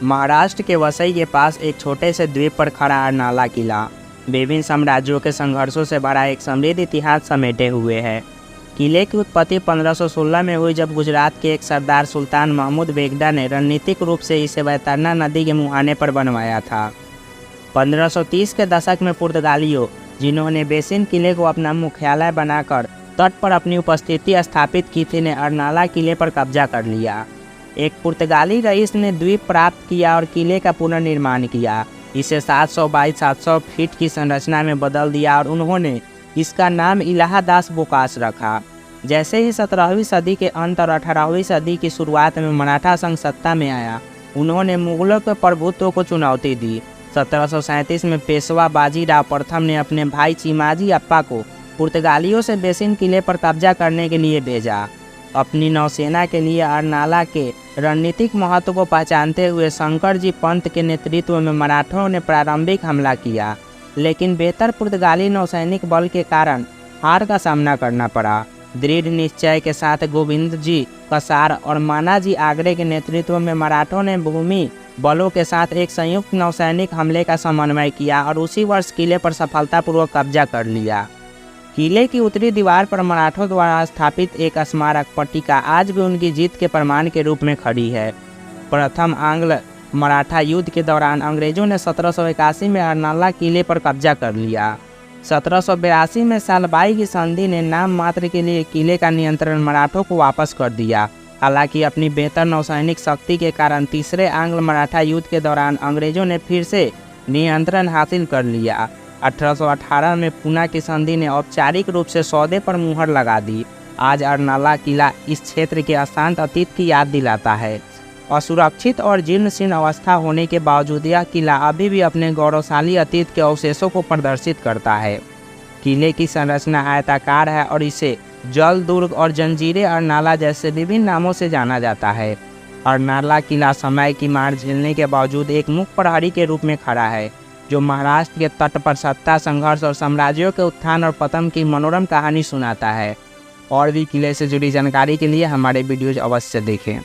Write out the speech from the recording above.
महाराष्ट्र के वसई के पास एक छोटे से द्वीप पर खड़ा अर्नाला किला विभिन्न साम्राज्यों के संघर्षों से भरा एक समृद्ध इतिहास समेटे हुए है। किले की उत्पत्ति 1516 में हुई, जब गुजरात के एक सरदार सुल्तान महमूद बेगडा ने रणनीतिक रूप से इसे वैतरना नदी के मुहाने पर बनवाया था। 1530 के दशक में पुर्तगालियों, जिन्होंने बेसिन किले को अपना मुख्यालय बनाकर तट पर अपनी उपस्थिति स्थापित की थी, ने अर्नाला किले पर कब्जा कर लिया। एक पुर्तगाली रईस ने द्वीप प्राप्त किया और किले का पुनर्निर्माण किया। इसे 700 बाई 700 फीट की संरचना में बदल दिया और उन्होंने इसका नाम इलाहादास बोकास रखा। जैसे ही 17वीं सदी के अंत और 18वीं सदी की शुरुआत में मराठा संघ सत्ता में आया, उन्होंने मुगलों के प्रभुत्व को चुनौती दी। 1737 में पेशवा बाजीराव प्रथम ने अपने भाई चिमाजी अप्पा को पुर्तगालियों से बेसिन किले पर कब्जा करने के लिए भेजा। अपनी नौसेना के लिए अर्नाला के रणनीतिक महत्व को पहचानते हुए शंकर जी पंत के नेतृत्व में मराठों ने प्रारंभिक हमला किया, लेकिन बेहतर पुर्तगाली नौसैनिक बल के कारण हार का सामना करना पड़ा। दृढ़ निश्चय के साथ गोविंद जी कसार और माना जी आगरे के नेतृत्व में मराठों ने भूमि बलों के साथ एक संयुक्त नौसैनिक हमले का समन्वय किया और उसी वर्ष किले पर सफलतापूर्वक कब्जा कर लिया। किले की उत्तरी दीवार पर मराठों द्वारा स्थापित एक स्मारक पट्टिका आज भी उनकी जीत के प्रमाण के रूप में खड़ी है। प्रथम आंग्ल मराठा युद्ध के दौरान अंग्रेजों ने 1781 में अर्नाला किले पर कब्जा कर लिया। 1782 में सालबाई की संधि ने नाम मात्र के लिए किले का नियंत्रण मराठों को वापस कर दिया। हालांकि अपनी बेहतर नौसैनिक शक्ति के कारण तीसरे आंग्ल मराठा युद्ध के दौरान अंग्रेजों ने फिर से नियंत्रण हासिल कर लिया। 1818 में पूना की संधि ने औपचारिक रूप से सौदे पर मुहर लगा दी। आज अर्नाला किला इस क्षेत्र के अशांत अतीत की याद दिलाता है। असुरक्षित और जीर्ण अवस्था होने के बावजूद यह किला अभी भी अपने गौरवशाली अतीत के अवशेषों को प्रदर्शित करता है। किले की संरचना आयताकार है और इसे जल दुर्ग और जंजीरे अर्नाला जैसे विभिन्न नामों से जाना जाता है। अर्नाला किला समय की मार झेलने के बावजूद एक मुख्य प्रहरी के रूप में खड़ा है, जो महाराष्ट्र के तट पर सत्ता संघर्ष और साम्राज्यों के उत्थान और पतन की मनोरम कहानी सुनाता है। और भी किले से जुड़ी जानकारी के लिए हमारे वीडियोज अवश्य देखें।